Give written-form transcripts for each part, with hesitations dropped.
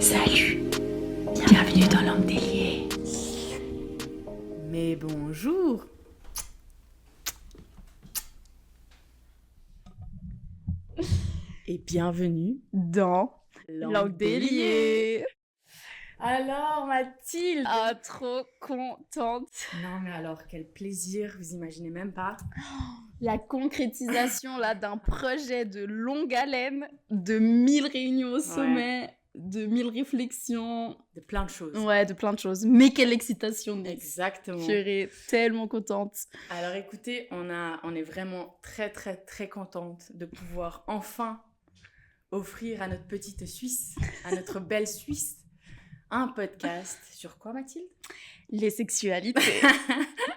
Salut, bienvenue dans Langue Déliée. Mais bonjour. Et bienvenue dans Langue Déliée. Alors Mathilde. Ah, trop contente. Non mais alors quel plaisir, vous imaginez même pas. La concrétisation là d'un projet de longue haleine, de 1000 réunions au sommet, de 1000 réflexions. De plein de choses. Ouais, de plein de choses. Mais quelle excitation. Exactement. Je serais tellement contente. Alors écoutez, on est vraiment très très très contente de pouvoir enfin offrir à notre petite Suisse, à notre belle Suisse, un podcast sur quoi, Mathilde ? Les sexualités.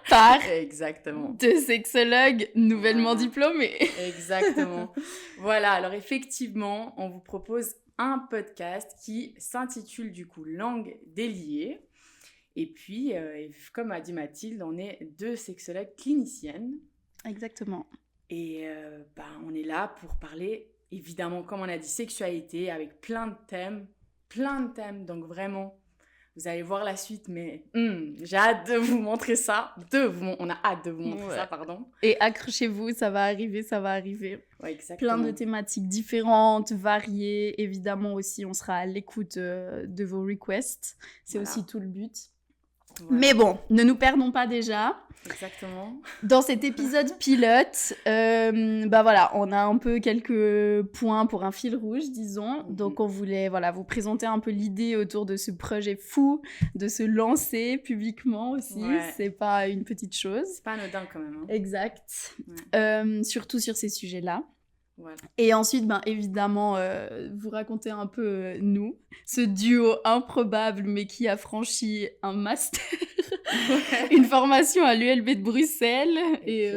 Par Exactement. deux sexologues nouvellement diplômés. Exactement. Voilà, alors effectivement, on vous propose un podcast qui s'intitule du coup Langue Déliée. Et puis, comme a dit Mathilde, on est deux sexologues cliniciennes. Exactement. Et on est là pour parler, évidemment, comme on a dit, sexualité, avec plein de thèmes. Donc vraiment, vous allez voir la suite, mais j'ai hâte de vous montrer ça. On a hâte de vous montrer ça, pardon. Et accrochez-vous, ça va arriver. Ouais, exactement. Plein de thématiques différentes, variées. Évidemment aussi, on sera à l'écoute de vos requests. C'est aussi tout le but. Voilà. Mais bon, ne nous perdons pas déjà. Exactement. Dans cet épisode pilote, voilà, on a un peu quelques points pour un fil rouge, disons. Donc, on voulait vous présenter un peu l'idée autour de ce projet fou, de se lancer publiquement aussi. Ouais. C'est pas une petite chose. C'est pas anodin quand même. Hein. Exact. Ouais. Surtout sur ces sujets-là. Voilà. Et ensuite, évidemment, vous racontez un peu nous, ce duo improbable mais qui a franchi un master, une formation à l'ULB de Bruxelles. Et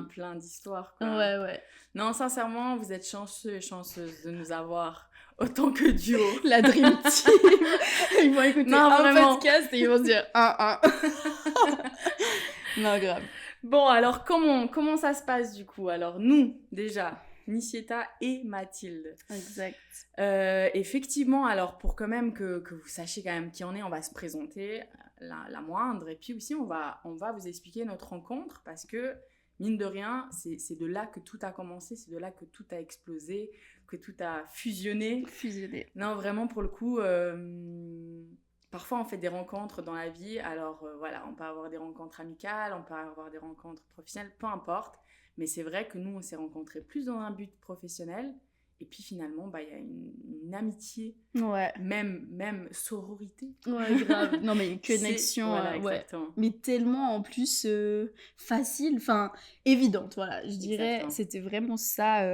plein d'histoires, quoi. Ouais. Non, sincèrement, vous êtes chanceux et chanceuses de nous avoir autant que duo. La Dream Team. Ils vont écouter podcast et ils vont se dire Non, grave. Bon, alors comment ça se passe du coup ? Alors nous, déjà... Nicieta et Mathilde. Exact. Effectivement, alors pour quand même que vous sachiez quand même qui on est, on va se présenter la moindre et puis aussi on va vous expliquer notre rencontre parce que mine de rien, c'est de là que tout a commencé, c'est de là que tout a explosé, que tout a fusionné. Non, vraiment pour le coup, parfois on fait des rencontres dans la vie, alors on peut avoir des rencontres amicales, on peut avoir des rencontres professionnelles, peu importe. Mais c'est vrai que nous, on s'est rencontrés plus dans un but professionnel. Et puis finalement, il y a une amitié, même sororité. Ouais, grave. Non, mais une connexion. Exactement. Mais tellement en plus facile, évidente. Voilà, je dirais, c'était vraiment ça.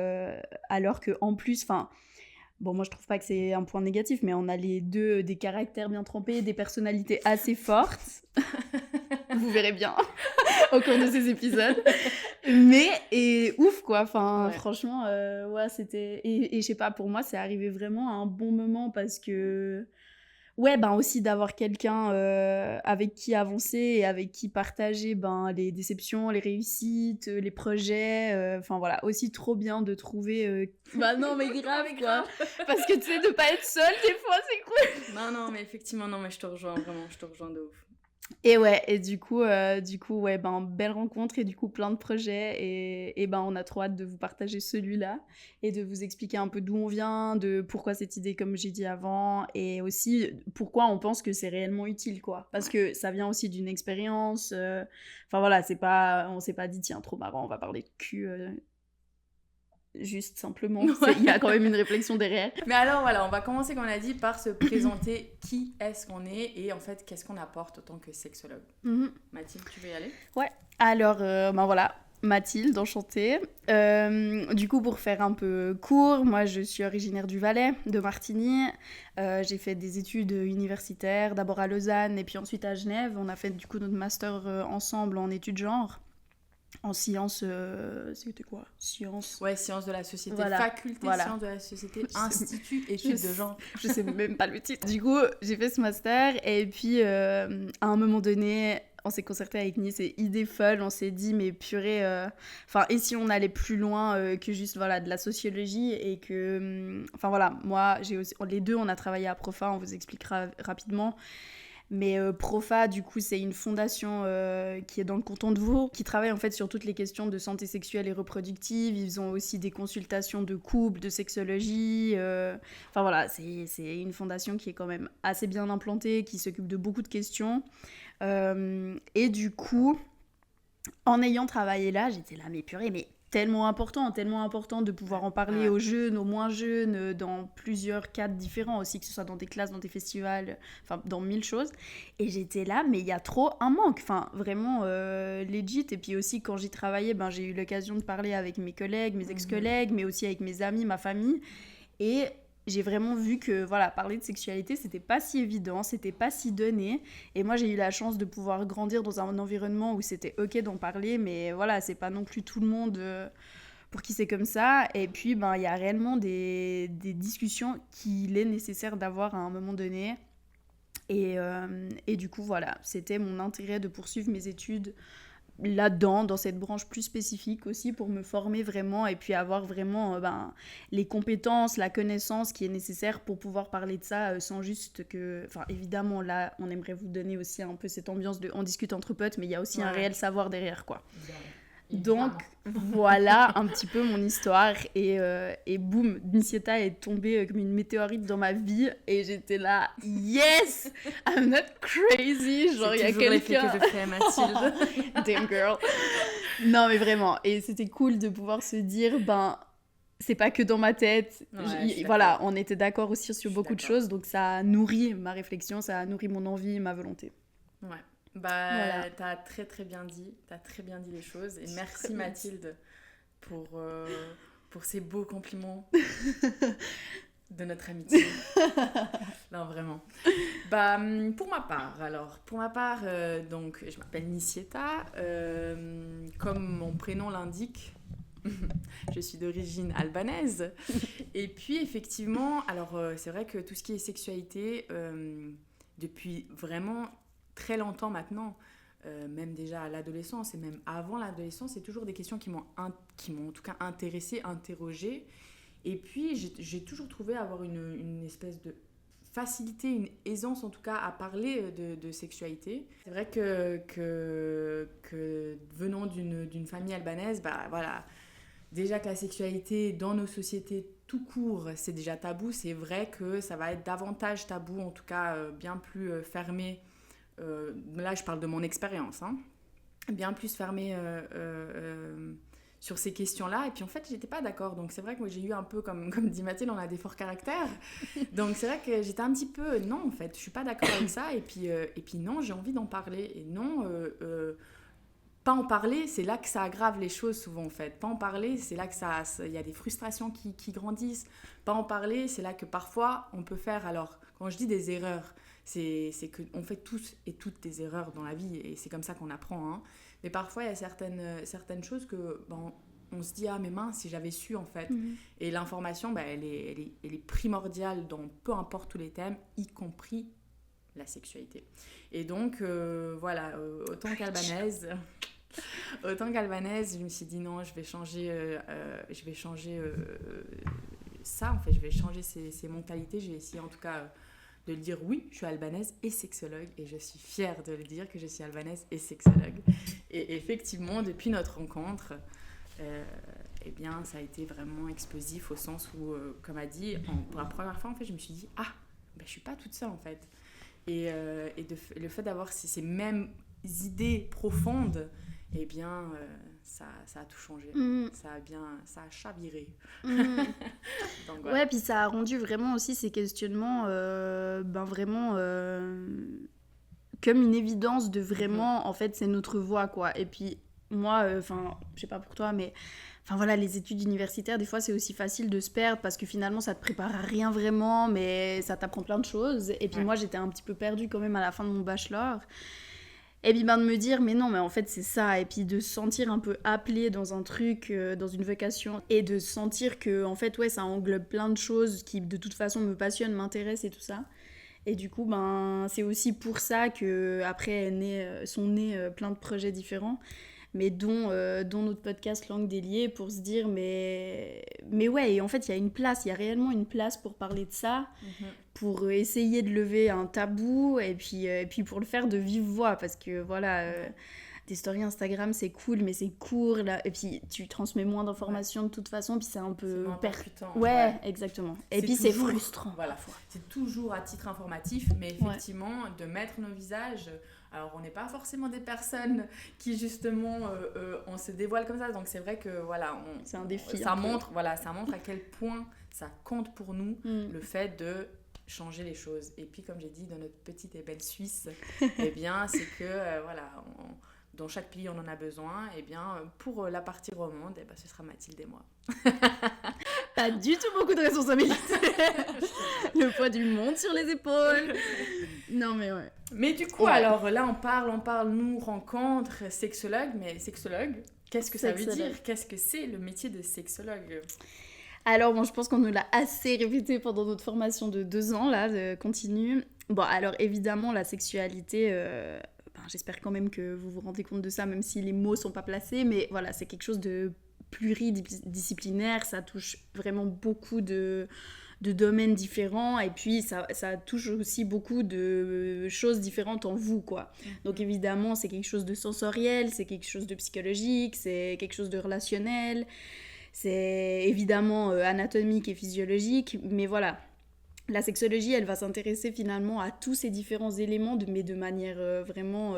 Alors qu'en plus, bon, moi, je trouve pas que c'est un point négatif, mais on a les deux des caractères bien trempés, des personnalités assez fortes. Vous verrez bien au cours de ces épisodes. Et ouf, quoi. Franchement, c'était... Et je sais pas, pour moi, c'est arrivé vraiment à un bon moment parce que... aussi d'avoir quelqu'un avec qui avancer et avec qui partager les déceptions, les réussites, les projets. Aussi trop bien de trouver... non, mais grave, quoi. Parce que tu sais, de pas être seule, des fois, c'est cool. Non, mais effectivement, mais je te rejoins, vraiment, je te rejoins de ouf. Et du coup, belle rencontre et du coup, plein de projets. Et on a trop hâte de vous partager celui-là et de vous expliquer un peu d'où on vient, de pourquoi cette idée, comme j'ai dit avant, et aussi pourquoi on pense que c'est réellement utile, quoi. Parce que ça vient aussi d'une expérience. On s'est pas dit, tiens, trop marrant, on va parler de cul. Juste simplement, il y a quand même une réflexion derrière. Mais alors on va commencer comme on a dit par se présenter qui est-ce qu'on est et en fait qu'est-ce qu'on apporte en tant que sexologue. Mathilde, tu veux y aller ? Ouais, alors Mathilde, enchantée. Du coup, pour faire un peu court, moi je suis originaire du Valais, de Martigny. J'ai fait des études universitaires, d'abord à Lausanne et puis ensuite à Genève. On a fait du coup notre master ensemble en études genre. En sciences, c'était quoi ? Sciences. Ouais, sciences de la société, faculté sciences de la société, institut, études de genre. Je sais même pas le titre. Du coup, j'ai fait ce master et puis à un moment donné, on s'est concerté avec Nice, c'est idée folle, on s'est dit mais purée, enfin et si on allait plus loin que juste voilà de la sociologie et que, enfin voilà, moi j'ai aussi, les deux on a travaillé à Profa, on vous expliquera rapidement. Mais Profa, du coup, c'est une fondation qui est dans le canton de Vaud, qui travaille en fait sur toutes les questions de santé sexuelle et reproductive. Ils ont aussi des consultations de couple, de sexologie. Enfin voilà, c'est une fondation qui est quand même assez bien implantée, qui s'occupe de beaucoup de questions. Et du coup, en ayant travaillé là, j'étais là, mais purée, mais tellement important de pouvoir en parler aux jeunes, aux moins jeunes, dans plusieurs cadres différents aussi, que ce soit dans des classes, dans des festivals, enfin dans 1000 choses. Et j'étais là, mais il y a trop un manque, enfin vraiment legit. Et puis aussi quand j'y travaillais, ben, j'ai eu l'occasion de parler avec mes collègues, mes ex-collègues, mais aussi avec mes amis, ma famille. Et j'ai vraiment vu que voilà, parler de sexualité, c'était pas si évident, c'était pas si donné. Et moi, j'ai eu la chance de pouvoir grandir dans un environnement où c'était ok d'en parler, mais voilà, c'est pas non plus tout le monde pour qui c'est comme ça. Et puis, ben, il y a réellement des discussions qu'il est nécessaire d'avoir à un moment donné. Et du coup, voilà, c'était mon intérêt de poursuivre mes études là-dedans, dans cette branche plus spécifique aussi, pour me former vraiment et puis avoir vraiment les compétences, la connaissance qui est nécessaire pour pouvoir parler de ça sans juste que... Enfin, évidemment, là, on aimerait vous donner aussi un peu cette ambiance de on discute entre potes, mais il y a aussi un réel savoir derrière, quoi. Donc, voilà un petit peu mon histoire. Et boum, Nicieta est tombée comme une météorite dans ma vie. Et j'étais là, yes, I'm not crazy. Genre, il y a quelqu'un... C'est toujours l'effet que je fais à Mathilde. Damn girl. Non, mais vraiment. Et c'était cool de pouvoir se dire, ben... c'est pas que dans ma tête. Voilà, on était d'accord aussi sur beaucoup de choses. Donc, ça a nourri ma réflexion, ça a nourri mon envie, ma volonté. Ouais. Bah, t'as très très bien dit, les choses. Et merci Mathilde pour ces beaux compliments de notre amitié. Non, vraiment. Bah, pour ma part, donc, je m'appelle Nicieta. Comme mon prénom l'indique, je suis d'origine albanaise. Et puis, effectivement, alors, c'est vrai que tout ce qui est sexualité, depuis vraiment très longtemps maintenant, même déjà à l'adolescence et même avant l'adolescence, c'est toujours des questions qui m'ont en tout cas intéressée, interrogée. Et puis j'ai toujours trouvé avoir une espèce de facilité, une aisance en tout cas à parler de sexualité. C'est vrai que venant d'une famille albanaise, bah voilà, déjà que la sexualité dans nos sociétés tout court, c'est déjà tabou. C'est vrai que ça va être davantage tabou, en tout cas bien plus fermé. Là, je parle de mon expérience, hein, bien plus fermée sur ces questions-là. Et puis, en fait, j'étais pas d'accord. Donc, c'est vrai que moi, j'ai eu un peu, comme dit Mathilde, on a des forts caractères. Donc, c'est vrai que j'étais un petit peu... Non, en fait, je suis pas d'accord avec ça. Et puis non, j'ai envie d'en parler. Et non, pas en parler, c'est là que ça aggrave les choses souvent, en fait. Pas en parler, c'est là que y a des frustrations qui grandissent. Pas en parler, c'est là que parfois, on peut faire... Alors, quand je dis des erreurs... c'est qu'on fait tous et toutes des erreurs dans la vie et c'est comme ça qu'on apprend, hein. Mais parfois il y a certaines choses que on se dit mais mince si j'avais su en fait. Et l'information elle est primordiale dans peu importe tous les thèmes, y compris la sexualité. Et donc voilà, autant qu'albanaise je me suis dit non, je vais changer ça en fait, je vais changer ces mentalités, je vais essayer en tout cas de le dire, oui, je suis albanaise et sexologue, et je suis fière de le dire que je suis albanaise et sexologue. Et effectivement, depuis notre rencontre, eh bien, ça a été vraiment explosif au sens où, comme a dit, pour la première fois, en fait, je me suis dit, je suis pas toute seule, en fait. Et le fait d'avoir ces mêmes idées profondes, eh bien, ça a tout changé. Ça a chaviré. Donc, voilà. Ouais, puis ça a rendu vraiment aussi ces questionnements vraiment comme une évidence de vraiment, en fait, c'est notre voie, quoi. Et puis, moi, je sais pas pour toi, mais voilà, les études universitaires, des fois, c'est aussi facile de se perdre parce que finalement, ça te prépare à rien vraiment, mais ça t'apprend plein de choses. Et puis, moi, j'étais un petit peu perdue quand même à la fin de mon bachelor. Et puis de me dire, mais non, mais en fait, c'est ça. Et puis de se sentir un peu appelée dans un truc, dans une vocation. Et de sentir que, en fait, ça englobe plein de choses qui, de toute façon, me passionnent, m'intéressent et tout ça. Et du coup, ben, c'est aussi pour ça qu'après sont nés plein de projets différents, mais dont notre podcast Langue déliée, pour se dire, mais ouais, et en fait, il y a une place, il y a réellement une place pour parler de ça, pour essayer de lever un tabou, et puis pour le faire de vive voix, parce que voilà... des stories Instagram, c'est cool, mais c'est court, là. Et puis tu transmets moins d'informations de toute façon, puis c'est un peu... percutant. Ouais, exactement. Et puis c'est frustrant. Voilà, c'est toujours à titre informatif, mais effectivement, de mettre nos visages... Alors, on n'est pas forcément des personnes qui, justement, on se dévoile comme ça. Donc, c'est vrai que, voilà... c'est un défi. Ça montre à quel point ça compte pour nous, le fait de changer les choses. Et puis, comme j'ai dit, dans notre petite et belle Suisse, eh bien, c'est que, voilà... Dans chaque pays, on en a besoin. Et bien, pour la partie romande, eh ben, ce sera Mathilde et moi. Pas du tout beaucoup de responsabilités. Le poids du monde sur les épaules. Non, mais ouais. Mais du coup, alors là, on parle, nous, rencontre, sexologue. Mais sexologue, qu'est-ce que ça veut dire ? Qu'est-ce que c'est le métier de sexologue ? Alors, bon, je pense qu'on nous l'a assez répété pendant notre formation de 2 ans, là, de continu. Bon, alors, évidemment, la sexualité... j'espère quand même que vous vous rendez compte de ça, même si les mots sont pas placés, mais voilà, c'est quelque chose de pluridisciplinaire, ça touche vraiment beaucoup de domaines différents, et puis ça touche aussi beaucoup de choses différentes en vous, quoi. Donc évidemment, c'est quelque chose de sensoriel, c'est quelque chose de psychologique, c'est quelque chose de relationnel, c'est évidemment anatomique et physiologique, mais voilà. La sexologie, elle va s'intéresser finalement à tous ces différents éléments, mais de manière vraiment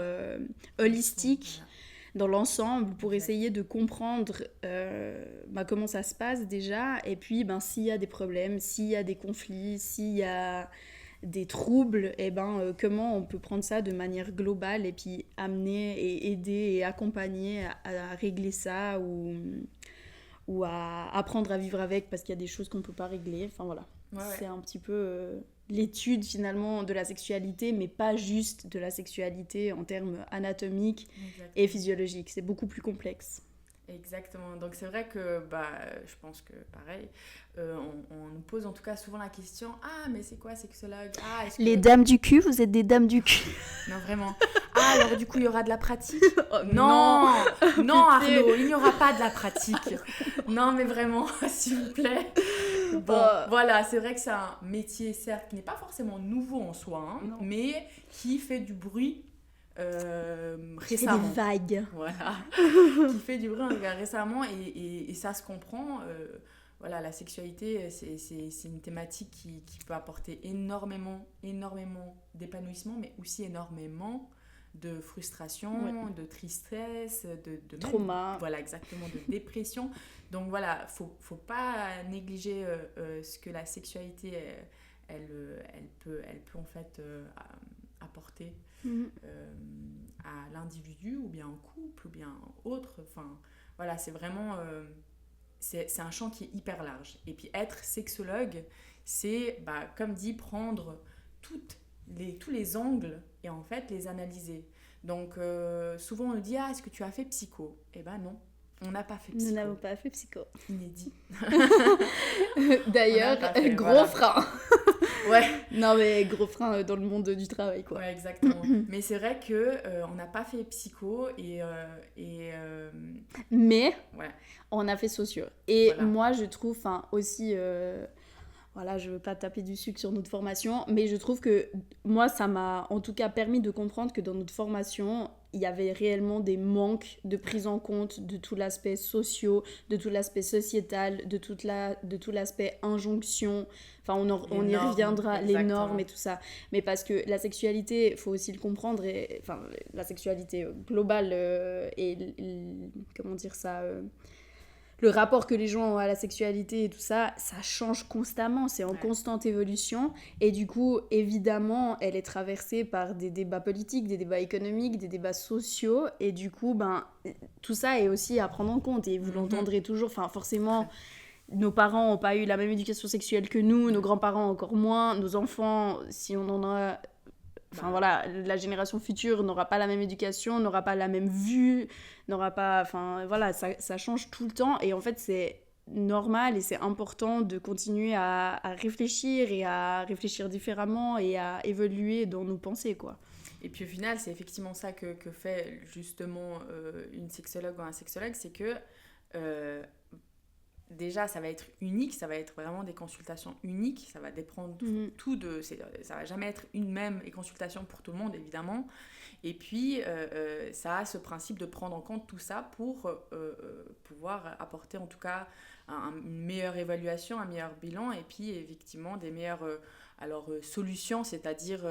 holistique, dans l'ensemble, pour essayer de comprendre comment ça se passe déjà, et puis s'il y a des problèmes, s'il y a des conflits, s'il y a des troubles, comment on peut prendre ça de manière globale, et puis amener et aider et accompagner à régler ça, ou à apprendre à vivre avec, parce qu'il y a des choses qu'on ne peut pas régler, enfin voilà. C'est un petit peu l'étude finalement de la sexualité, mais pas juste de la sexualité en termes anatomiques et physiologiques. C'est beaucoup plus complexe. Exactement. Donc c'est vrai que je pense que pareil, on nous pose en tout cas souvent la question: ah, mais c'est quoi sexologue? Les dames du cul, vous êtes des dames du cul. Non, vraiment. Ah, alors du coup il y aura de la pratique? Non, Arnaud, il n'y aura pas de la pratique. Non, mais vraiment, s'il vous plaît. Bon, voilà, c'est vrai que c'est un métier, certes, qui n'est pas forcément nouveau en soi, mais qui fait du bruit récemment. C'est des vagues. Voilà. Qui fait du bruit récemment, et ça se comprend. Voilà, la sexualité, c'est une thématique qui peut apporter énormément d'épanouissement, mais aussi énormément de frustration, de tristesse, de trauma. Voilà, exactement, de dépression. Donc voilà, faut pas négliger ce que la sexualité, elle peut en fait apporter à l'individu, ou bien en couple, ou bien autre. Enfin, voilà, c'est vraiment... c'est un champ qui est hyper large. Et puis être sexologue, c'est, comme dit, prendre tous les angles et en fait les analyser. Donc souvent on nous dit: ah, est-ce que tu as fait psycho? Eh ben non, on n'a pas fait psycho. Nous n'avons pas fait psycho. Inédit. D'ailleurs, gros frein. Ouais. Non, mais gros frein dans le monde du travail, quoi. Ouais, exactement. Mais c'est vrai que on n'a pas fait psycho mais ouais. On a fait socio. Et voilà. Moi, je trouve, aussi... Voilà, je veux pas taper du sucre sur notre formation, mais je trouve que moi, ça m'a en tout cas permis de comprendre que dans notre formation, il y avait réellement des manques de prise en compte de tout l'aspect socio, de tout l'aspect sociétal, de tout l'aspect injonction. Enfin, on y reviendra, les normes et tout ça. Mais parce que la sexualité, il faut aussi le comprendre, la sexualité globale comment dire ça le rapport que les gens ont à la sexualité et tout ça, ça change constamment, c'est en constante évolution. Et du coup, évidemment, elle est traversée par des débats politiques, des débats économiques, des débats sociaux. Et du coup, tout ça est aussi à prendre en compte. Et vous l'entendrez toujours, forcément... Nos parents n'ont pas eu la même éducation sexuelle que nous, nos grands-parents encore moins, nos enfants, si on en a... voilà, la génération future n'aura pas la même éducation, n'aura pas la même vue, n'aura pas... voilà, ça change tout le temps. Et en fait, c'est normal et c'est important de continuer à réfléchir et à réfléchir différemment et à évoluer dans nos pensées, quoi. Et puis au final, c'est effectivement ça que fait justement une sexologue ou un sexologue, c'est que déjà, ça va être unique, ça va être vraiment des consultations uniques, ça va dépendre tout de... Ça va jamais être une même consultation pour tout le monde, évidemment. Et puis, ça a ce principe de prendre en compte tout ça pour pouvoir apporter en tout cas une meilleure évaluation, un meilleur bilan, et puis effectivement des meilleures solutions, c'est-à-dire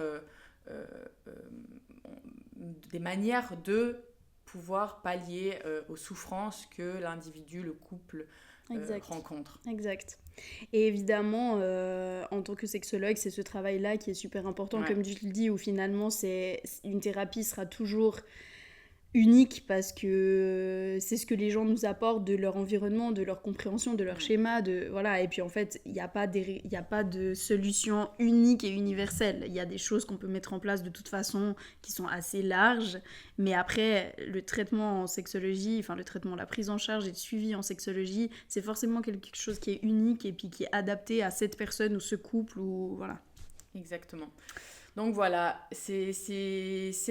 des manières de pouvoir pallier aux souffrances que l'individu, le couple rencontre. Exact. Et évidemment, en tant que sexologue, c'est ce travail-là qui est super important, comme tu le dis, où finalement, une thérapie sera toujours unique parce que c'est ce que les gens nous apportent de leur environnement, de leur compréhension, de leur schéma, voilà. Et puis en fait, il n'y a pas de solution unique et universelle. Il y a des choses qu'on peut mettre en place de toute façon qui sont assez larges, mais après, le traitement en sexologie, enfin le traitement, la prise en charge et le suivi en sexologie, c'est forcément quelque chose qui est unique et puis qui est adapté à cette personne ou ce couple ou voilà. Exactement. Donc voilà, c'est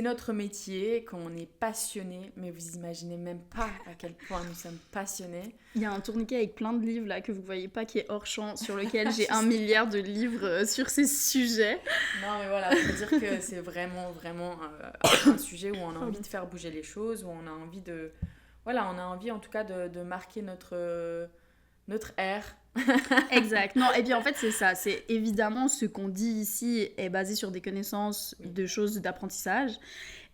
notre métier, qu'on est passionné, mais vous imaginez même pas à quel point nous sommes passionnés. Il y a un tourniquet avec plein de livres là que vous voyez pas qui est hors champ, sur lequel j'ai 1 milliard de livres sur ces sujets. Non mais voilà, faut dire que c'est vraiment un sujet où on a envie de faire bouger les choses, où on a envie de... Voilà, on a envie en tout cas de marquer notre ère. Exact. Non, et puis en fait, c'est ça. C'est évidemment ce qu'on dit ici est basé sur des connaissances de choses d'apprentissage,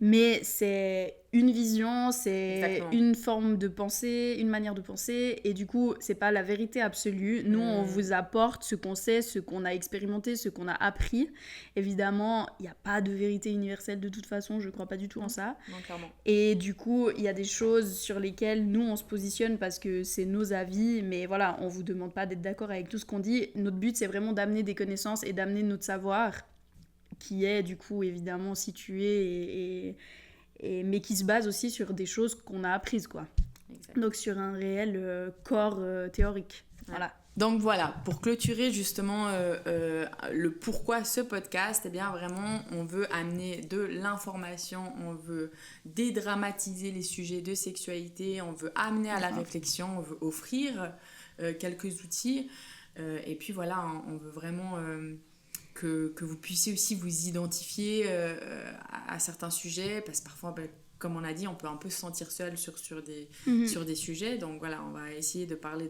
mais c'est une vision, c'est une forme de pensée, une manière de penser, et du coup, c'est pas la vérité absolue. Nous, on vous apporte ce qu'on sait, ce qu'on a expérimenté, ce qu'on a appris. Évidemment, il n'y a pas de vérité universelle de toute façon, je crois pas du tout en ça. Non, clairement. Et du coup, il y a des choses sur lesquelles nous, on se positionne parce que c'est nos avis, mais voilà, on vous demande pas d'être d'accord avec tout ce qu'on dit. Notre but, c'est vraiment d'amener des connaissances et d'amener notre savoir, qui est du coup évidemment situé mais qui se base aussi sur des choses qu'on a apprises, quoi. Exact. Donc sur un réel corps théorique. Voilà. Donc voilà, pour clôturer justement le pourquoi ce podcast, eh bien vraiment on veut amener de l'information, on veut dédramatiser les sujets de sexualité, on veut amener à la réflexion, on veut offrir quelques outils et puis voilà, on veut vraiment que vous puissiez aussi vous identifier à certains sujets, parce que parfois comme on a dit, on peut un peu se sentir seul sur des sujets, donc voilà, on va essayer de parler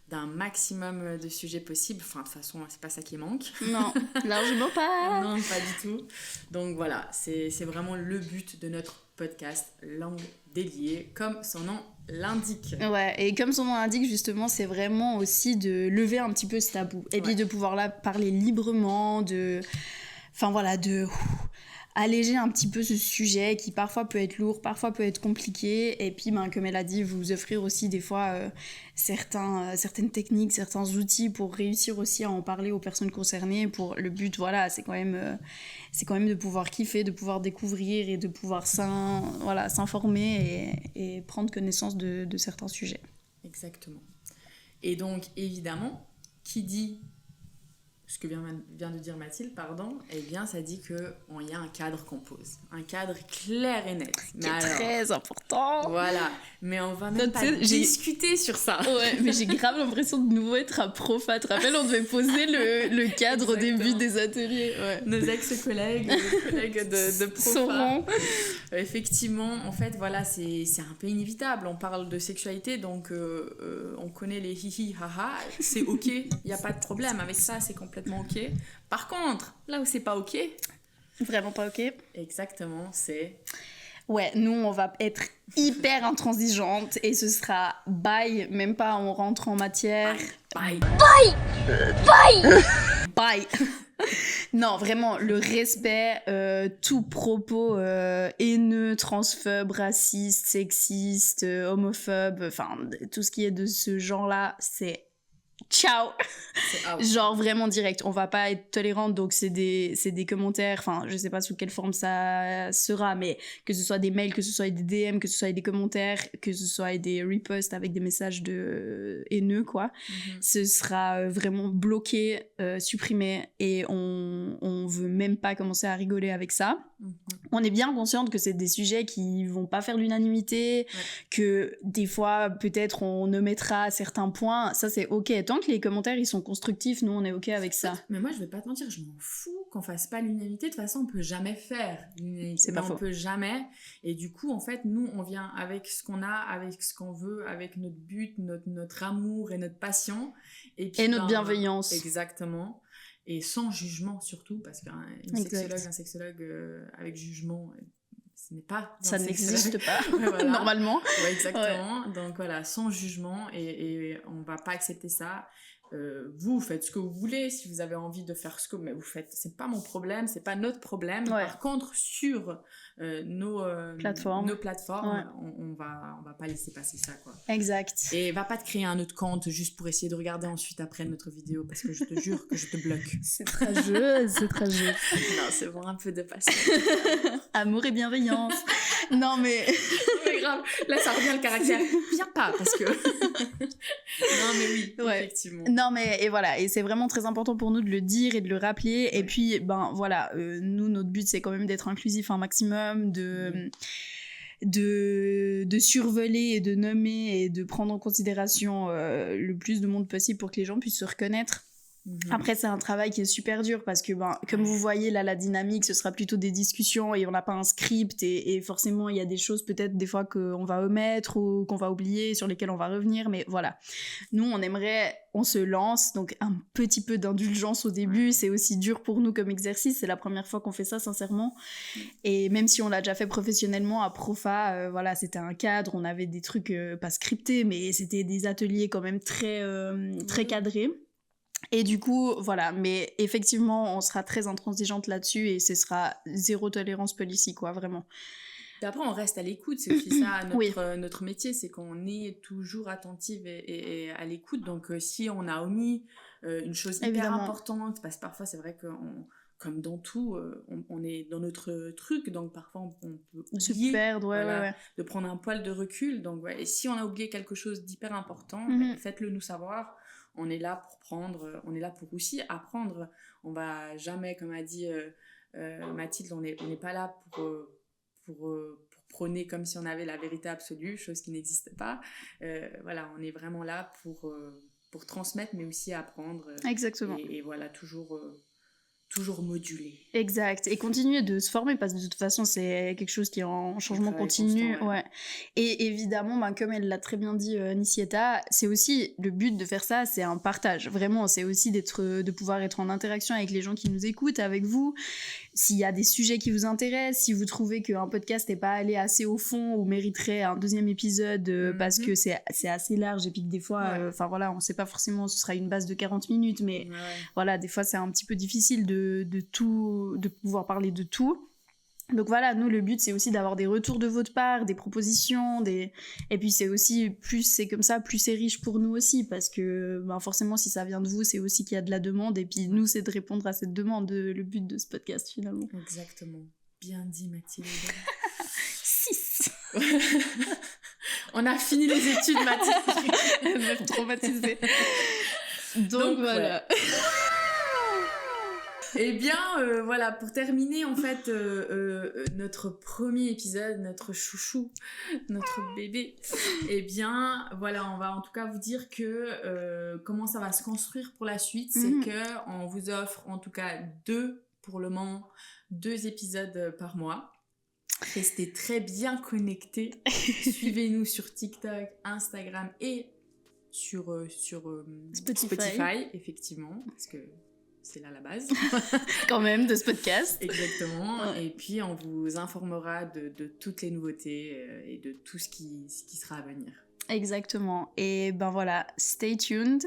d'un maximum de sujets possibles. Enfin, de toute façon, c'est pas ça qui manque. Non, largement pas. Non, pas du tout. Donc voilà, c'est vraiment le but de notre podcast Langue déliée, comme son nom l'indique. Ouais, et comme son nom l'indique, justement, c'est vraiment aussi de lever un petit peu ce tabou. Et puis de pouvoir là parler librement, enfin voilà, alléger un petit peu ce sujet qui parfois peut être lourd, parfois peut être compliqué, et puis comme elle a dit, vous offrir aussi des fois certaines techniques, certains outils pour réussir aussi à en parler aux personnes concernées. Le but, voilà, c'est quand même de pouvoir kiffer, de pouvoir découvrir et de pouvoir s'informer et prendre connaissance de certains sujets. Exactement. Et donc évidemment, qui dit ce que vient de dire Mathilde, eh bien, ça dit qu'il y a un cadre qu'on pose. Un cadre clair et net. Qui est très important. Voilà. Mais on va même pas discuter sur ça. Ouais, mais j'ai grave l'impression de nouveau être un prof. Tu te rappelles, on devait poser le cadre au début des ateliers. Ouais. Nos ex-collègues, collègues de prof. Sauront. Effectivement, en fait, voilà, c'est un peu inévitable. On parle de sexualité, donc on connaît les hihi, haha. C'est ok, il n'y a pas de problème. Avec ça, c'est complètement ok. Par contre, là où c'est pas ok... Vraiment pas ok. Exactement, c'est... Ouais, nous, on va être hyper intransigeante et ce sera bye, même pas on rentre en matière. Bye. Non, vraiment, le respect, tout propos haineux, transphobe, raciste, sexiste, homophobe, enfin, tout ce qui est de ce genre-là, c'est ciao. C'est out. Genre vraiment direct, on va pas être tolérante, donc c'est des commentaires, enfin je sais pas sous quelle forme ça sera, mais que ce soit des mails, que ce soit des DM, que ce soit des commentaires, que ce soit des reposts avec des messages de haineux quoi, ce sera vraiment bloqué, supprimé, et on veut même pas commencer à rigoler avec ça. On est bien consciente que c'est des sujets qui vont pas faire l'unanimité, que des fois peut-être on omettra certains points, ça c'est ok, tant que les commentaires ils sont constructifs, nous on est ok avec ça. Mais moi je vais pas te mentir, je m'en fous qu'on fasse pas l'unanimité, de toute façon on peut jamais faire l'unanimité, C'est pas faux. on peut jamais, et du coup en fait nous on vient avec ce qu'on a, avec ce qu'on veut, avec notre but, notre amour et notre passion, et puis notre bienveillance. Exactement. Et sans jugement surtout, parce qu'un sexologue avec jugement, ce n'est pas... Ça n'existe pas, ouais, voilà. Normalement. Ouais, exactement. Ouais. Donc voilà, sans jugement, et on ne va pas accepter ça. Vous faites ce que vous voulez, si vous avez envie de faire ce que vous faites, c'est pas mon problème, c'est pas notre problème. Ouais. Par contre, sur nos plateformes, ouais. on va pas laisser passer ça quoi. Exact. Et va pas te créer un autre compte juste pour essayer de regarder ensuite après notre vidéo, parce que je te jure que je te bloque. C'est très jeu, c'est très jeu. Non, c'est bon, un peu de passion. Amour et bienveillance. Non mais... C'est grave, là ça revient le caractère. Viens pas, parce que... Non mais oui, ouais. Effectivement. Non mais, et voilà, et c'est vraiment très important pour nous de le dire et de le rappeler, et puis ben voilà, nous notre but c'est quand même d'être inclusif un maximum, de survoler et de nommer et de prendre en considération le plus de monde possible pour que les gens puissent se reconnaître. Après c'est un travail qui est super dur parce que comme vous voyez là, la dynamique ce sera plutôt des discussions et on n'a pas un script, et forcément il y a des choses peut-être des fois qu'on va omettre ou qu'on va oublier, sur lesquelles on va revenir, mais voilà, nous on se lance, donc un petit peu d'indulgence au début, c'est aussi dur pour nous comme exercice, c'est la première fois qu'on fait ça sincèrement, et même si on l'a déjà fait professionnellement à Profa, voilà, c'était un cadre, on avait des trucs pas scriptés, mais c'était des ateliers quand même très cadrés. Et du coup, voilà, mais effectivement, on sera très intransigeante là-dessus, et ce sera zéro tolérance policy, quoi, vraiment. Et après, on reste à l'écoute, c'est aussi ça notre métier, c'est qu'on est toujours attentive et à l'écoute. Donc, si on a omis une chose hyper importante, parce que parfois, c'est vrai que comme dans tout, on est dans notre truc, donc parfois, on peut oublier se perdre, de prendre un poil de recul. Donc, et si on a oublié quelque chose d'hyper important, faites-le nous savoir. On est là on est là pour aussi apprendre. On va jamais, comme a dit Mathilde, on n'est pas là pour prôner comme si on avait la vérité absolue, chose qui n'existe pas. Voilà, on est vraiment là pour transmettre, mais aussi apprendre. Exactement. Et voilà, toujours moduler. Exact, et continuer de se former, parce que de toute façon c'est quelque chose qui est en changement continu, ouais. Et évidemment, comme elle l'a très bien dit Nicieta, c'est aussi le but de faire ça, c'est un partage, vraiment, c'est aussi de pouvoir être en interaction avec les gens qui nous écoutent, avec vous. S'il y a des sujets qui vous intéressent, si vous trouvez qu'un podcast n'est pas allé assez au fond ou mériterait un deuxième épisode parce que c'est assez large, et puis que des fois, voilà, on sait pas forcément, ce sera une base de 40 minutes, mais voilà, des fois c'est un petit peu difficile de pouvoir parler de tout. Donc voilà, nous le but c'est aussi d'avoir des retours de votre part, des propositions, et puis c'est aussi, plus c'est comme ça, plus c'est riche pour nous aussi, parce que forcément si ça vient de vous, c'est aussi qu'il y a de la demande, et puis nous c'est de répondre à cette demande, le but de ce podcast finalement. Exactement, bien dit Mathilde. 6. On a fini les études, Mathilde. Elle m'a traumatisée. Donc voilà. Eh bien, voilà, pour terminer, en fait, notre premier épisode, notre chouchou, notre bébé, eh bien, voilà, on va en tout cas vous dire que comment ça va se construire pour la suite, c'est qu'on vous offre en tout cas pour le moment, 2 épisodes par mois. Restez très bien connectés. Suivez-nous sur TikTok, Instagram et sur Spotify, effectivement, parce que c'est là la base. Quand même, de ce podcast. Exactement. Ouais. Et puis, on vous informera de toutes les nouveautés et de tout ce qui sera à venir. Exactement. Et voilà, stay tuned.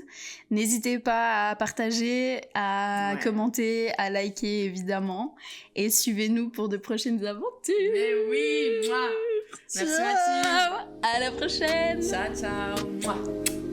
N'hésitez pas à partager, à commenter, à liker, évidemment. Et suivez-nous pour de prochaines aventures. Mais oui, moi. Merci Mathilde. À la prochaine. Ciao, ciao. Moi.